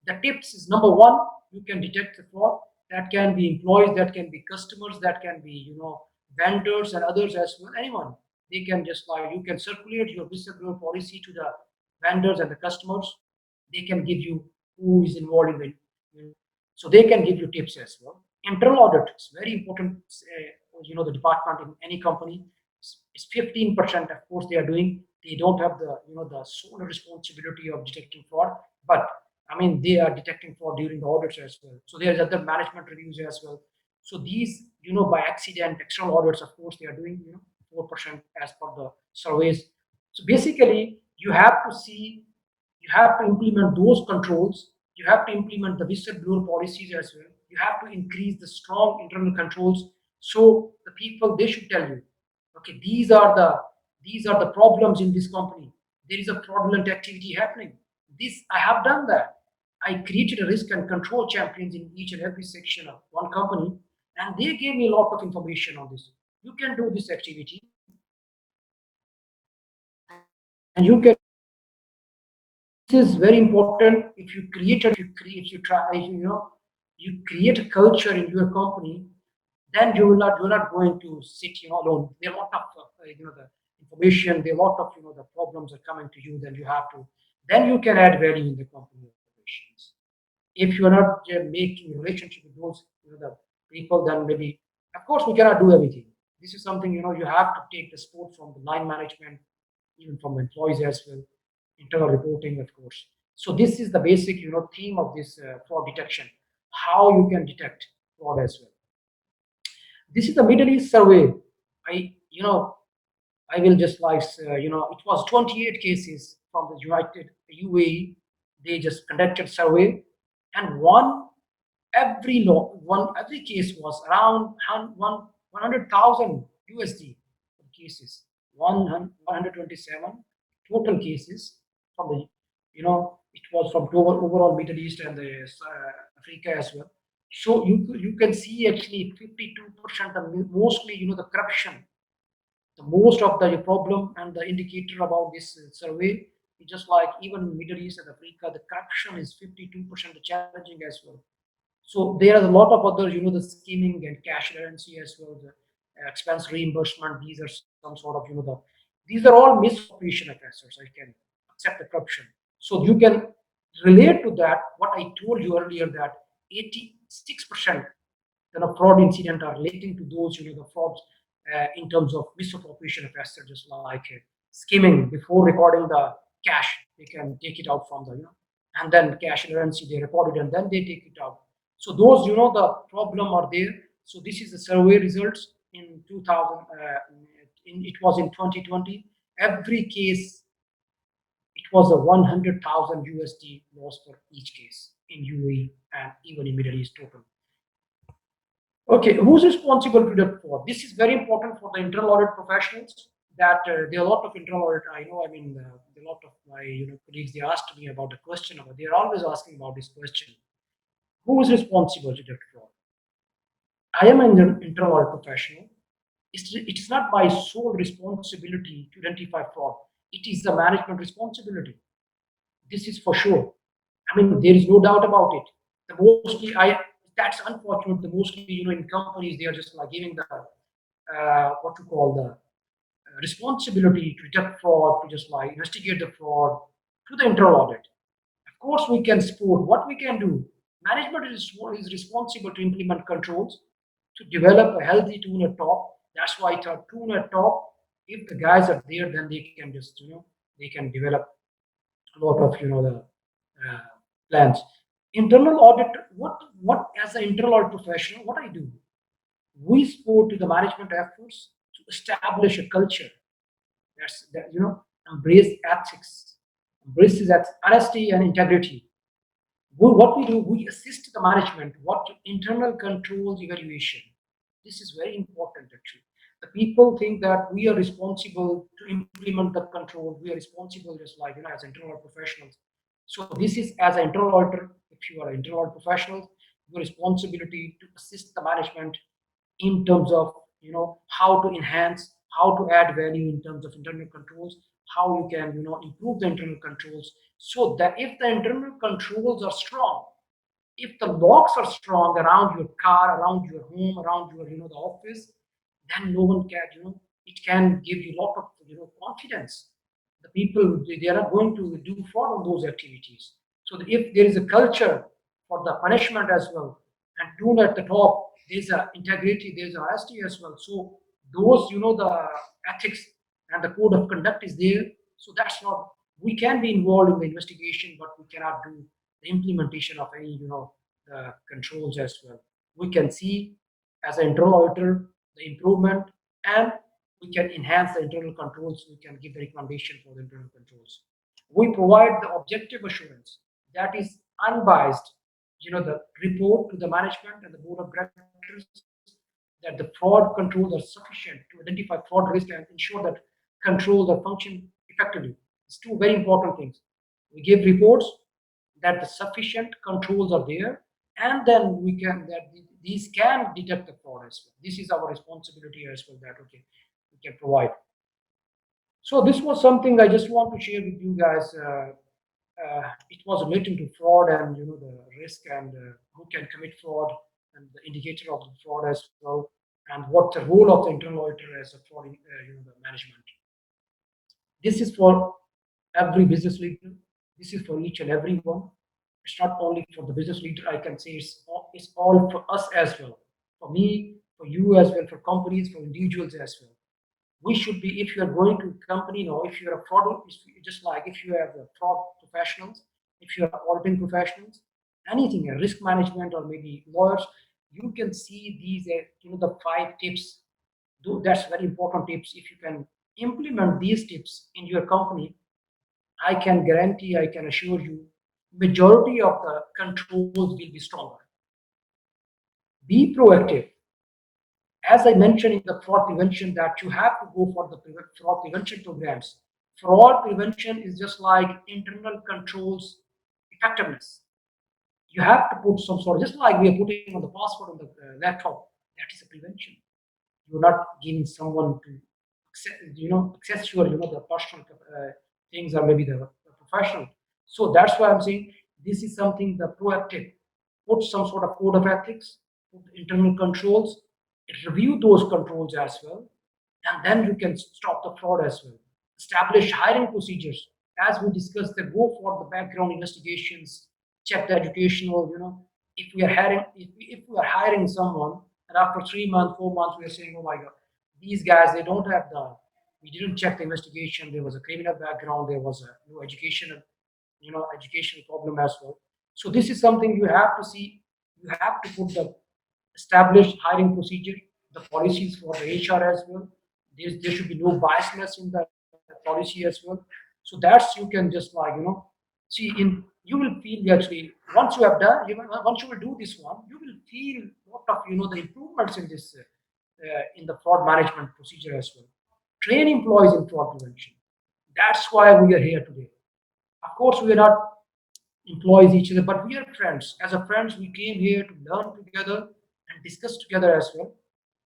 [SPEAKER 1] the tips is number one, you can detect the fraud. That can be employees, that can be customers, that can be, vendors and others as well. Anyone. They can just like, you can circulate your whistleblower policy to the vendors and the customers. They can give you who is involved in the, so they can give you tips as well. Internal audit is very important. The department in any company is 15%. Of course, they are doing. They don't have the the sole responsibility of detecting fraud, but I mean they are detecting fraud during the audits as well. So there's other management reviews as well. So these by accident external audits, of course, they are doing 4% as per the surveys. So basically, you have to implement those controls. You have to implement the whistleblower policies as well. You have to increase the strong internal controls. So the people, they should tell you, okay, these are the problems in this company. There is a fraudulent activity happening. This I have done that. I created a risk and control champions in each and every section of one company, and they gave me a lot of information on this. You can do this activity, and you can. This is very important. If you try, you create a culture in your company, then you're not going to sit alone. There are a lot of the information. There are a lot of the problems are coming to you. Then you can add value in the company operations. If you are not making relationship with those the people, then maybe of course we cannot do everything. This is something you have to take the support from the line management, even from the employees as well, internal reporting, of course. So this is the basic theme of this fraud detection, how you can detect fraud as well. This is the Middle East survey. I will just like it was 28 cases from the United UAE. They just conducted survey, and every case was around 100,000 USD cases. 127 total cases from the it was from overall Middle East and the Africa as well. So you can see actually 52% of mostly the corruption. The most of the problem and the indicator about this survey is just like even Middle East and Africa, the corruption is 52% challenging as well. So there are a lot of other, the scheming and cash currency as well, the expense reimbursement. These are some sort of, these are all misappropriation of assets. I can accept the corruption. So you can relate to that. What I told you earlier that 86% fraud incident are relating to those, the frauds in terms of misappropriation of assets, just like skimming before recording the cash. They can take it out from the, and then cash currency they record it and then they take it out. So those, the problem are there. So this is the survey results in 2000. It was in 2020. Every case, it was a 100,000 USD loss for each case in UAE and even in Middle East total. Okay, who's responsible to the fraud? This is very important for the internal audit professionals. That there are a lot of internal audit. I know. I mean, a lot of my colleagues, they asked me about the question. They are always asking about this question. Who is responsible to the fraud? I am an internal audit professional. It is not my sole responsibility to identify fraud. It is the management responsibility. This is for sure. I mean, there is no doubt about it. The mostly, I that's unfortunate. The mostly, in companies, they are just like giving the what to call the responsibility to detect fraud, to just like investigate the fraud to the internal audit. Of course, we can support. What we can do, management is responsible to implement controls, to develop a healthy tune at top. That's why it's a tune at top. If the guys are there, then they can just they can develop a lot of the uh, plans. Internal audit. What as an internal audit professional, what I do, we support to the management efforts to establish a culture that embrace ethics, embraces honesty and integrity. What we do, we assist the management. What internal controls evaluation. This is very important actually. The people think that we are responsible to implement the control. We are responsible just like as internal professionals. So this is as an internal auditor. If you are an internal audit professional, your responsibility to assist the management in terms of how to enhance, how to add value in terms of internal controls, how you can improve the internal controls, so that if the internal controls are strong, if the locks are strong around your car, around your home, around your the office, then no one can it can give you a lot of confidence. The people, they are not going to do fraud on those activities. So if there is a culture for the punishment as well, and tune at the top, there's a integrity, there's a honesty as well. So those, the ethics and the code of conduct is there. So that's not, we can be involved in the investigation, but we cannot do the implementation of any, the controls as well. We can see as an internal auditor the improvement, and we can enhance the internal controls. We can give the recommendation for the internal controls. We provide the objective assurance that is unbiased, the report to the management and the board of directors that the fraud controls are sufficient to identify fraud risk and ensure that controls are function effectively. It's two very important things. We give reports that the sufficient controls are there, and then we can that these can detect the fraud as well. This is our responsibility as well, that okay, we can provide. So this was something I just want to share with you guys. It was relating to fraud and the risk and who can commit fraud and the indicator of the fraud as well, and what the role of the internal auditor as a fraud the management. This is for every business leader. This is for each and every one. It's not only for the business leader. I can say it's all for us as well. For me, for you as well, for companies, for individuals as well. We should be, if you are going to a company, if you're a fraud, it's just like if you have a fraud professionals, if you are auditing professionals, anything, a risk management or maybe lawyers, you can see these, the 5 tips. That's very important tips. If you can implement these tips in your company, I can guarantee, I can assure you, majority of the controls will be stronger. Be proactive. As I mentioned in the fraud prevention, that you have to go for the fraud prevention programs. Fraud prevention is just like internal controls effectiveness. You have to put some sort, just like we are putting on the password on the laptop. That is a prevention. You're not giving someone to access your the personal things or maybe the professional. So that's why I'm saying this is something the proactive. Put some sort of code of ethics, put internal controls, review those controls as well, and then you can stop the fraud as well. Establish hiring procedures. As we discussed, they go for the background investigations, check the educational, if we are hiring, if we are hiring someone, and after 3 months, 4 months, we are saying, oh my God, these guys, they don't have we didn't check the investigation. There was a criminal background. There was a educational, education problem as well. So this is something you have to see. You have to put the established hiring procedure, the policies for the HR as well. There should be no biasness in the policy as well. So that's you can just like see in you will feel actually once you have done once you will do this one, you will feel lot of the improvements in this in the fraud management procedure as well. Train employees in fraud prevention. That's why we are here today. Of course, we are not employees each other, but we are friends. As a friends, we came here to learn together and discuss together as well.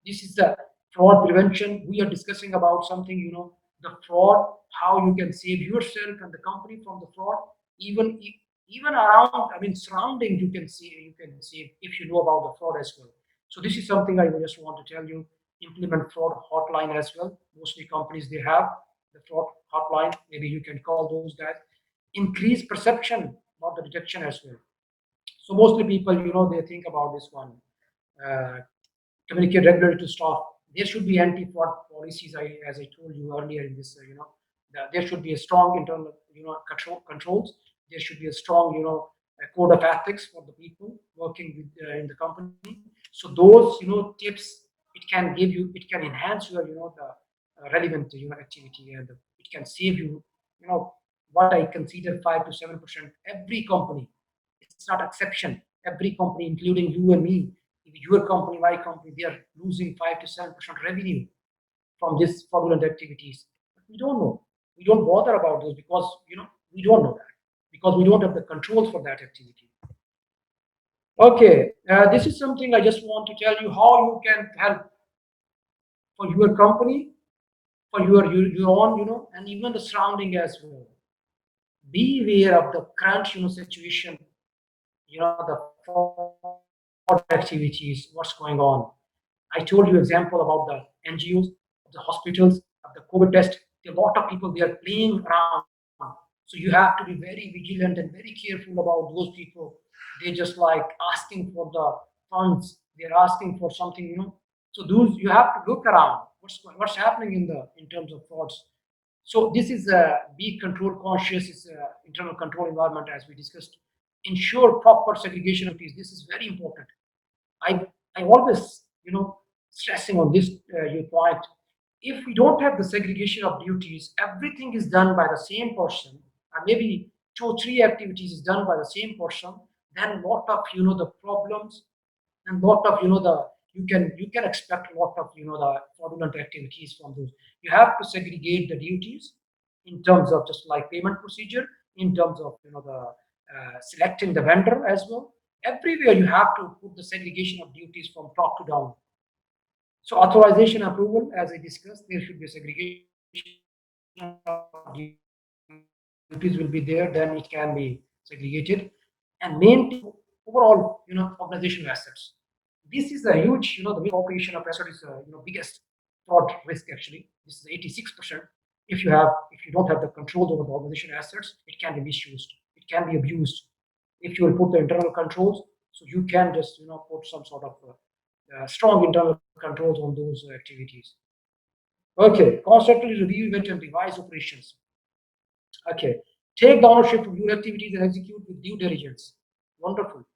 [SPEAKER 1] This is the fraud prevention. We are discussing about something, the fraud, how you can save yourself and the company from the fraud. Even around, I mean, surrounding, you can save if you know about the fraud as well. So this is something I just want to tell you. Implement fraud hotline as well. Mostly companies they have the fraud hotline. Maybe you can call those guys. Increase perception, not the detection as well. So mostly people, they think about this one. Uh, Communicate regularly to staff. There should be anti-fraud policies. As I told you earlier in this, there should be a strong internal, controls. There should be a strong, a code of ethics for the people working with, in the company. So those, tips, it can enhance your, the relevant, activity, and it can save you, what I consider 5 to 7%. Every company, it's not exception. Every company, including you and me, if your company, my company, they are losing 5 to 7% revenue from this fraudulent activities. But we don't know. We don't bother about those because we don't know that because we don't have the controls for that activity. Okay, this is something I just want to tell you how you can help for your company, for your own, and even the surrounding as well. Be aware of the current situation, the fraud activities, what's going on. I told you example about the NGOs, the hospitals, of the COVID test. A lot of people they are playing around. So So you have to be very vigilant and very careful about those people. They just like asking for the funds. They're asking for something, So those you have to look around. What's happening in terms of frauds. So this is a be control conscious. Is a internal control environment as we discussed. Ensure proper segregation of duties. This is very important. I I always stressing on this your point. If we don't have the segregation of duties, everything is done by the same person, or maybe two or three activities is done by the same person, then lot of the problems and lot of the you can expect a lot of the fraudulent activities from those. You have to segregate the duties in terms of just like payment procedure, in terms of the selecting the vendor as well. Everywhere you have to put the segregation of duties from top to down. So authorization approval, as I discussed, there should be a segregation of duties will be there, then it can be segregated. And maintain overall, organizational assets. This is a huge, the operation of asset is, biggest fraud risk actually. This is 86%. If you don't have the control over the organization assets, it can be misused. It can be abused. If you will put the internal controls, so you can just, put some sort of strong internal controls on those activities. Okay, constantly review, event, and revise operations. Okay, take the ownership of your activities and execute with due diligence. Wonderful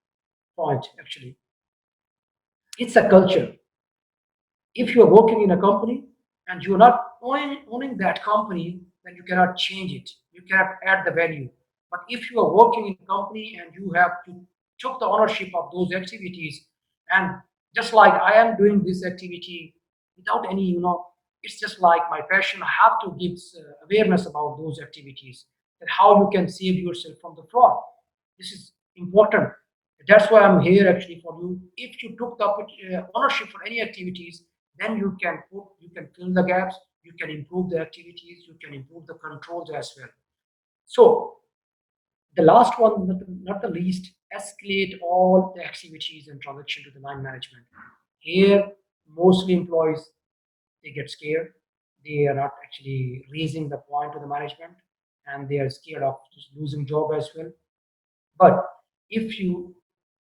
[SPEAKER 1] point, actually. It's a culture. If you are working in a company and you're not owning that company, then you cannot change it. You cannot add the value. But if you are working in a company and you took the ownership of those activities, and just like I am doing this activity without any, it's just like my passion. I have to give awareness about those activities and how you can save yourself from the fraud. This is important. That's why I'm here actually for you. If you took the ownership for any activities, then you can fill the gaps, you can improve the activities, you can improve the controls as well. So the last one, not the least, escalate all the activities and transaction to the line management. Here, mostly employees, they get scared. They are not actually raising the point to the management, and they are scared of just losing job as well. But if you,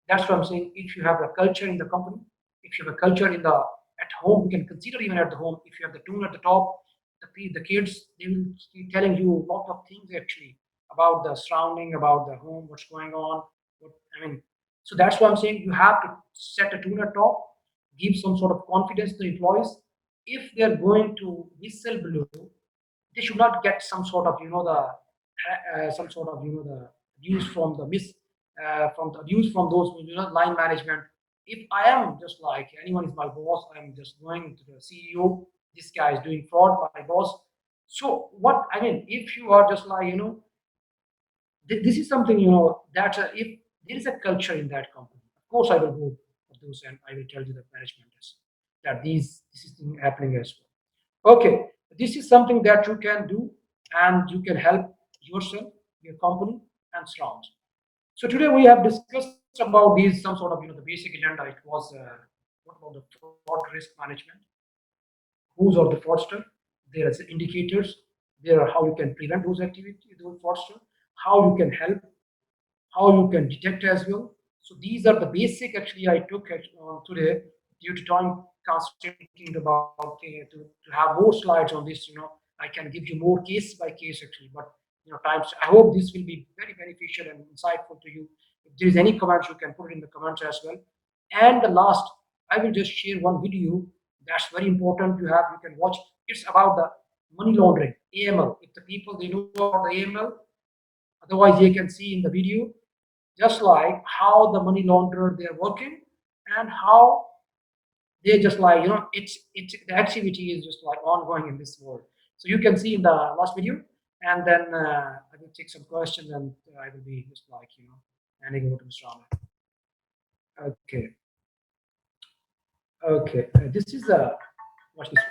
[SPEAKER 1] that's what I'm saying. If you have a culture in the company, if you have a culture in the at home, you can consider even at the home. If you have the tune at the top, the kids they will be telling you a lot of things actually about the surrounding, about the home, what's going on. What I mean, so that's why I'm saying you have to set a tune at top, give some sort of confidence to the employees. If they're going to whistle below, they should not get some sort of the some sort of the abuse from the miss from the abuse from those line management. If I am just like anyone is my boss, I'm just going to the CEO. This guy is doing fraud, my boss. So what I mean, if you are just like this is something that if there is a culture in that company, of course I will go for those and I will tell you the management is that this is thing happening as well. Okay, this is something that you can do and you can help yourself, your company, and surround. So today we have discussed about these some sort of the basic agenda. It was what about the fraud risk management? Who's are the fraudster? There are indicators. There are how you can prevent those activities, those fraudster. How you can help, how you can detect as well. So these are the basic actually I took today due to time constraint thinking about to have more slides on this. I can give you more case by case actually, but times. I hope this will be very beneficial and insightful to you. If there is any comments, you can put it in the comments as well. And the last, I will just share one video that's very important to have. You can watch. It's about the money laundering, AML. If the people they know about the AML, otherwise they can see in the video just like how the money launderer they're working and how they just like it's the activity is just like ongoing in this world. So you can see in the last video, and then I will take some questions and I will be just like handing over to Mr. Ahmed. Okay, okay. This is watch this.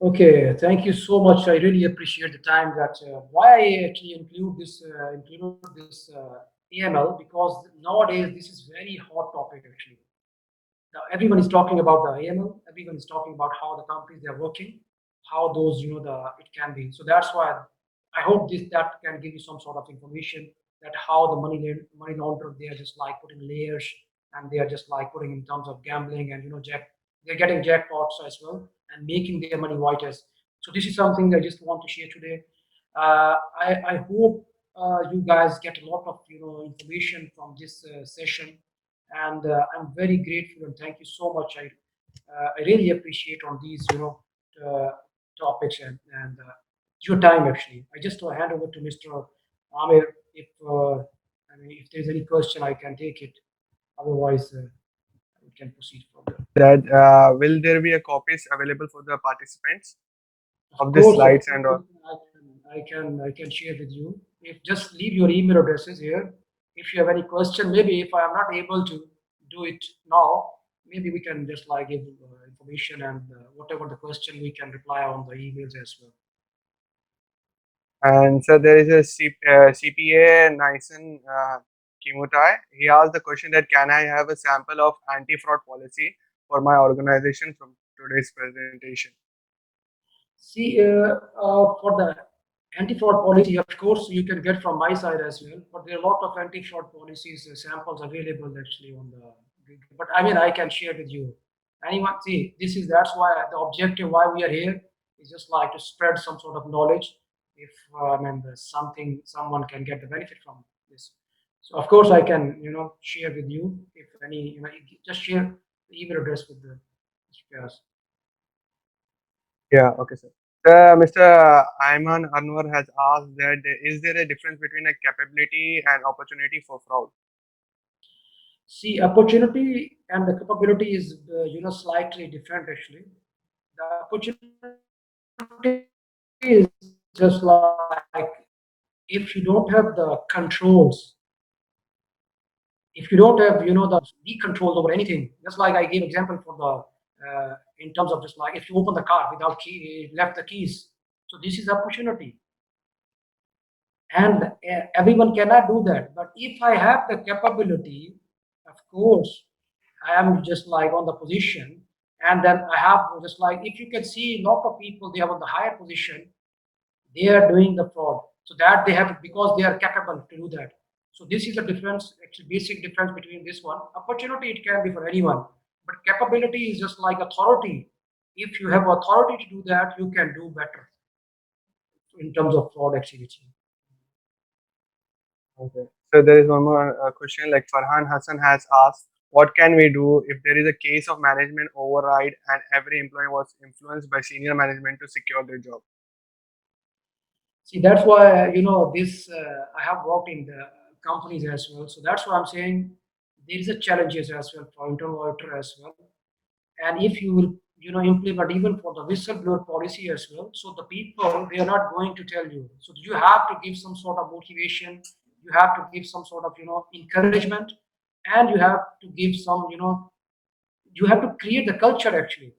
[SPEAKER 1] Okay, thank you so much. I really appreciate the time that why I actually include this AML, because nowadays this is very hot topic actually. Now everyone is talking about the AML. Everyone is talking about how the companies they are working, how those the it can be. So that's why I hope this that can give you some sort of information that how the money launderer they are just like putting layers, and they are just like putting in terms of gambling, and they're getting jackpots as well and making their money white as. So this is something I just want to share today. I hope you guys get a lot of information from this session, and I'm very grateful and thank you so much. I really appreciate on these uh, topics, and your time actually. I just hand over to Mr. Amir. If I mean if there's any question, I can take it. Otherwise, we can proceed further.
[SPEAKER 3] That will there be a copies available for the participants of the
[SPEAKER 1] Of
[SPEAKER 3] slides and
[SPEAKER 1] course,
[SPEAKER 3] all?
[SPEAKER 1] I can share with you. If just leave your email addresses here. If you have any question, maybe if I am not able to do it now, maybe we can just like give information, and whatever the question we can reply on the emails as well.
[SPEAKER 3] And so there is a CPA Nyson Kimutai. He asked the question that can I have a sample of anti-fraud policy for my organization from today's presentation?
[SPEAKER 1] See, for the anti-fraud policy, of course, you can get from my side as well. But there are a lot of anti-fraud policies samples available actually on the. But I mean, I can share with you. Anyone see? That's why the objective why we are here is just like to spread some sort of knowledge. If I mean, there's something someone can get the benefit from this. So of course, I can share with you if any just share the email address with the. Yes.
[SPEAKER 3] Yeah, okay, sir. Mr. Ayman Anwar has asked that is there a difference between a capability and opportunity for fraud?
[SPEAKER 1] See, opportunity and the capability is slightly different actually. The opportunity is just like if you don't have the controls, if you don't have the controls over anything. Just like I gave example for the in terms of just like if you open the car without key, left the keys. So this is opportunity, and everyone cannot do that. But if I have the capability, of course I am just like on the position, and then I have just like if you can see a lot of people they are on the higher position, they are doing the fraud. So that they have because they are capable to do that. So this is the difference, actually basic difference between this one. Opportunity it can be for anyone, but capability is just like authority. If you have authority to do that, you can do better in terms of fraud activity.
[SPEAKER 3] Okay. So there is one more question like Farhan Hassan has asked, what can we do if there is a case of management override and every employee was influenced by senior management to secure their job?
[SPEAKER 1] See, that's why this. I have worked in the companies as well, so that's why I'm saying there is a challenges as well for internal auditor as well. And if you will implement even for the whistleblower policy as well. So the people, they are not going to tell you. So you have to give some sort of motivation. You have to give some sort of encouragement, and you have to give some you have to create the culture actually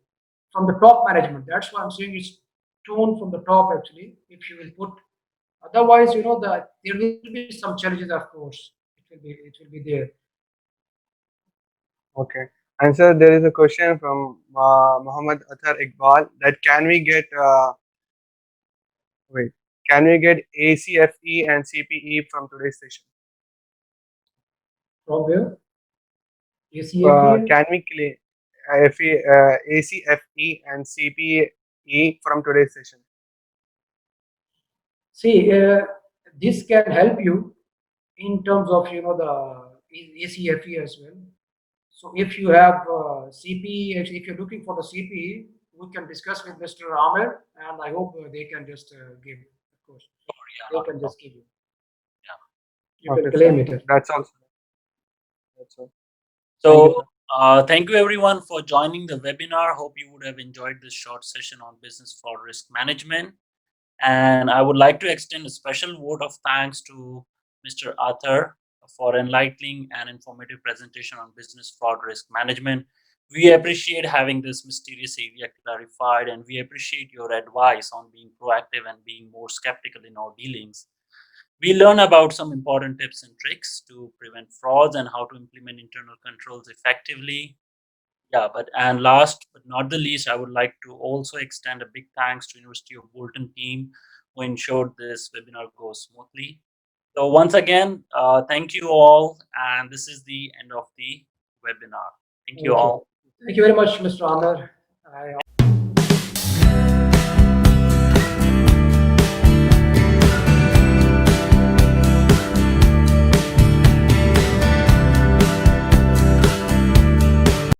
[SPEAKER 1] from the top management. That's why I'm saying it's tone from the top actually. If you will put, otherwise there will be some challenges. Of course, it will be there.
[SPEAKER 3] Okay. And sir, there is a question from Muhammad Athar Iqbal that wait, can we get ACFE and CPE from today's session?
[SPEAKER 1] From where? ACFA.
[SPEAKER 3] Can we claim ACFE and CPE from today's session?
[SPEAKER 1] See, this can help you in terms of the ACFE as well. So if you have CPE, if you're looking for the CPE, we can discuss with Mr. Amir, and I hope they can just give, of course,
[SPEAKER 4] Sure, yeah,
[SPEAKER 1] they
[SPEAKER 4] not a
[SPEAKER 1] can just
[SPEAKER 4] problem.
[SPEAKER 1] give you.
[SPEAKER 4] Yeah.
[SPEAKER 1] You can
[SPEAKER 3] Okay,
[SPEAKER 1] claim
[SPEAKER 3] sir.
[SPEAKER 1] it.
[SPEAKER 3] That's all. That's all.
[SPEAKER 1] Thank you,
[SPEAKER 4] So,
[SPEAKER 1] sir.
[SPEAKER 4] thank you everyone for joining the webinar. Hope you would have enjoyed this short session on business fraud risk management. And I would like to extend a special vote of thanks to Mr. Arthur for enlightening and informative presentation on business fraud risk management. We appreciate having this mysterious area clarified, and we appreciate your advice on being proactive and being more skeptical in our dealings. We learn about some important tips and tricks to prevent frauds and how to implement internal controls effectively. Yeah, and last but not the least, I would like to also extend a big thanks to University of Bolton team who ensured this webinar goes smoothly. So once again, thank you all, and this is the end of the webinar. Thank you
[SPEAKER 1] Okay.
[SPEAKER 4] all.
[SPEAKER 1] Thank you very much, Mr. Amir. I